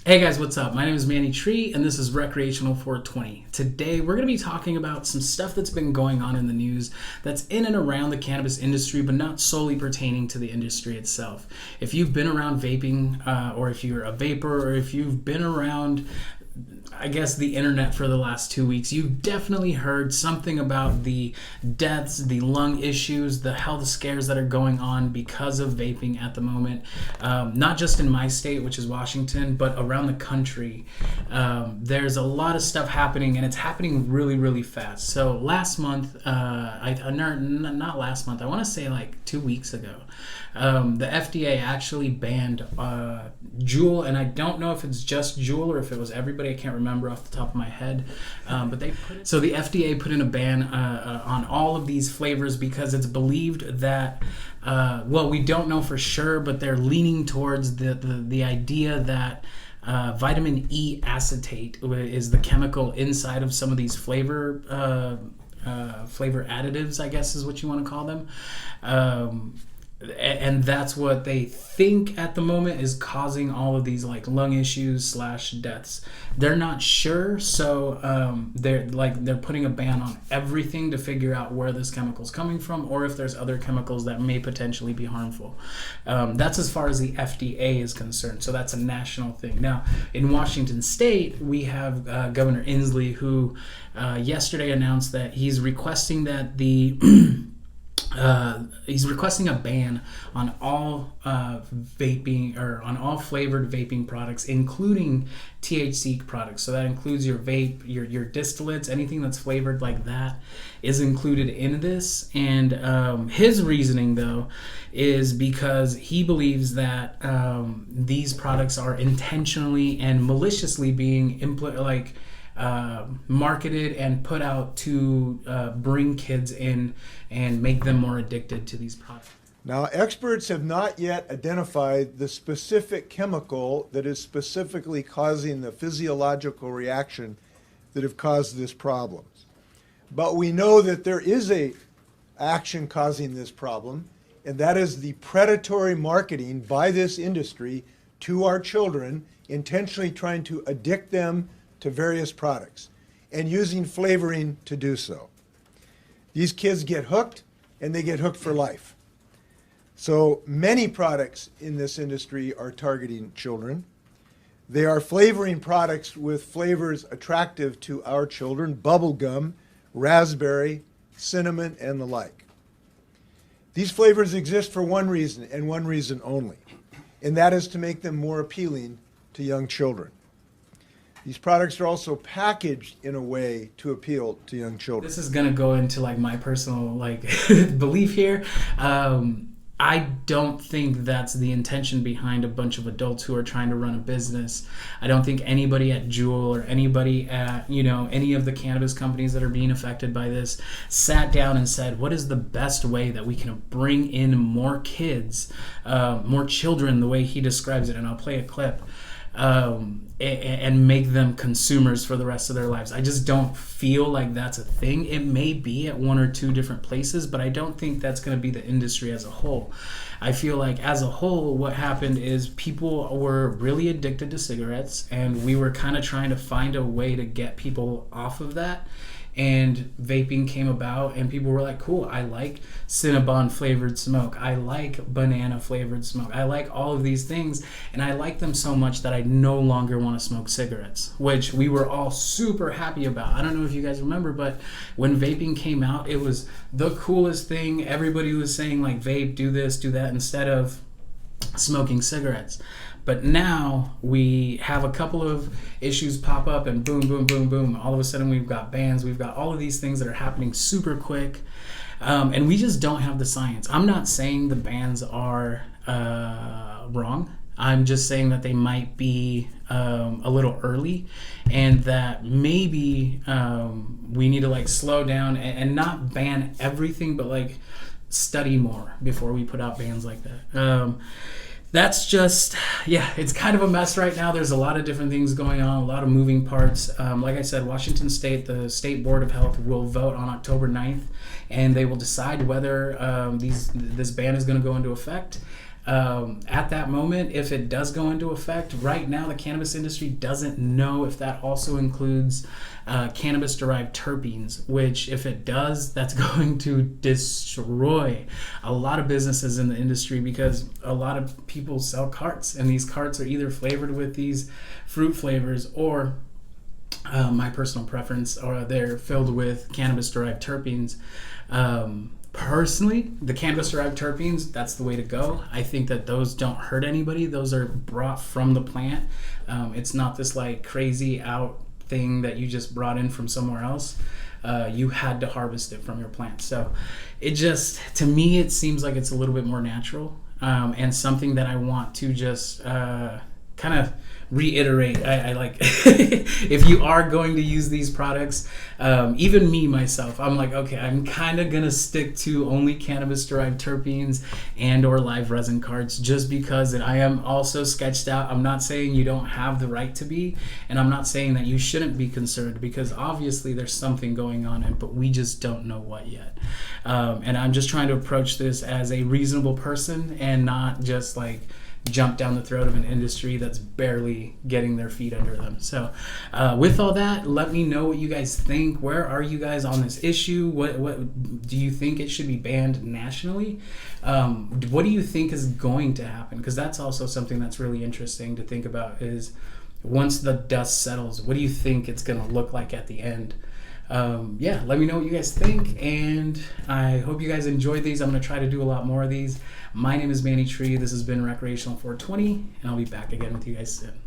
Hey guys, what's up? My name is Manny Tree, and this is Recreational 420. Today, we're going to be talking about some stuff that's been going on in the news that's in and around the cannabis industry, but not solely pertaining to the industry itself. If you've been around vaping, or if you're a vapor, or if you've been around the internet for the last 2 weeks, you've definitely heard something about the deaths, the lung issues, the health scares that are going on because of vaping at the moment. Not just in my state, which is Washington, but around the country. There's a lot of stuff happening, and it's happening really, really fast. So last month, not last month, I want to say like 2 weeks ago, the FDA actually banned Juul, and I don't know if it's just Juul or if it was everybody. I can't remember off the top of my head, but so the FDA put in a ban on all of these flavors because it's believed that we don't know for sure, but they're leaning towards the idea that vitamin E acetate is the chemical inside of some of these flavor additives, I guess is what you want to call them. And that's what they think at the moment is causing all of these like lung issues / deaths. They're not sure, so they're putting a ban on everything to figure out where this chemical is coming from, or if there's other chemicals that may potentially be harmful. That's as far as the FDA is concerned. So that's a national thing. Now, in Washington State, we have Governor Inslee, who yesterday announced that he's requesting that he's requesting a ban on all vaping, or on all flavored vaping products, including THC products. So that includes your vape, your distillates, anything that's flavored like that is included in this. And his reasoning, though, is because he believes that these products are intentionally and maliciously being marketed and put out to bring kids in and make them more addicted to these products. Now, experts have not yet identified the specific chemical that is specifically causing the physiological reaction that have caused this problem. But we know that there is a action causing this problem, and that is the predatory marketing by this industry to our children, intentionally trying to addict them to various products and using flavoring to do so. These kids get hooked, and they get hooked for life. So many products in this industry are targeting children. They are flavoring products with flavors attractive to our children: bubblegum, raspberry, cinnamon, and the like. These flavors exist for one reason, and one reason only, and that is to make them more appealing to young children. These products are also packaged in a way to appeal to young children. This is going to go into like my personal belief here. I don't think that's the intention behind a bunch of adults who are trying to run a business. I don't think anybody at Juul or anybody at any of the cannabis companies that are being affected by this sat down and said, what is the best way that we can bring in more kids, more children, the way he describes it. And I'll play a clip. And make them consumers for the rest of their lives. I just don't feel like that's a thing. It may be at one or two different places, but I don't think that's going to be the industry as a whole. I feel like as a whole, what happened is people were really addicted to cigarettes, and we were kind of trying to find a way to get people off of that. And vaping came about, and people were like, cool, I like Cinnabon flavored smoke, I like banana flavored smoke, I like all of these things, and I like them so much that I no longer want to smoke cigarettes, which we were all super happy about. I don't know if you guys remember, but when vaping came out, it was the coolest thing. Everybody was saying like, vape, do this, do that, instead of smoking cigarettes. But now we have a couple of issues pop up, and boom, boom, boom, boom. All of a sudden we've got bans. We've got all of these things that are happening super quick. And we just don't have the science. I'm not saying the bans are wrong. I'm just saying that they might be a little early, and that maybe we need to slow down and not ban everything, but study more before we put out bans like that. That's just, it's kind of a mess right now. There's a lot of different things going on, a lot of moving parts. Like I said, Washington State, the State Board of Health will vote on October 9th, and they will decide whether this ban is going to go into effect. At that moment, if it does go into effect, right now the cannabis industry doesn't know if that also includes cannabis-derived terpenes, which if it does, that's going to destroy a lot of businesses in the industry, because a lot of people sell carts, and these carts are either flavored with these fruit flavors, or my personal preference, or they're filled with cannabis-derived terpenes. Personally, the cannabis-derived terpenes, that's the way to go. I think that those don't hurt anybody. Those are brought from the plant. It's not this like crazy out thing that you just brought in from somewhere else. You had to harvest it from your plant. So it just, to me, it seems like it's a little bit more natural, and something that I want to just kind of reiterate. I like if you are going to use these products, even me myself, I'm like, okay, I'm kind of gonna stick to only cannabis derived terpenes and or live resin carts, just because I am also sketched out. I'm not saying you don't have the right to be, and I'm not saying that you shouldn't be concerned, because obviously there's something going on, but we just don't know what yet. And I'm just trying to approach this as a reasonable person, and not just like jump down the throat of an industry that's barely getting their feet under them. So with all that, let me know what you guys think. Where are you guys on this issue? What do you think it should be banned nationally? What do you think is going to happen? Because that's also something that's really interesting to think about, is once the dust settles, what do you think it's going to look like at the end? Yeah, let me know what you guys think, and I hope you guys enjoyed these. I'm going to try to do a lot more of these. My name is Manny Tree. This has been Recreational 420, and I'll be back again with you guys soon.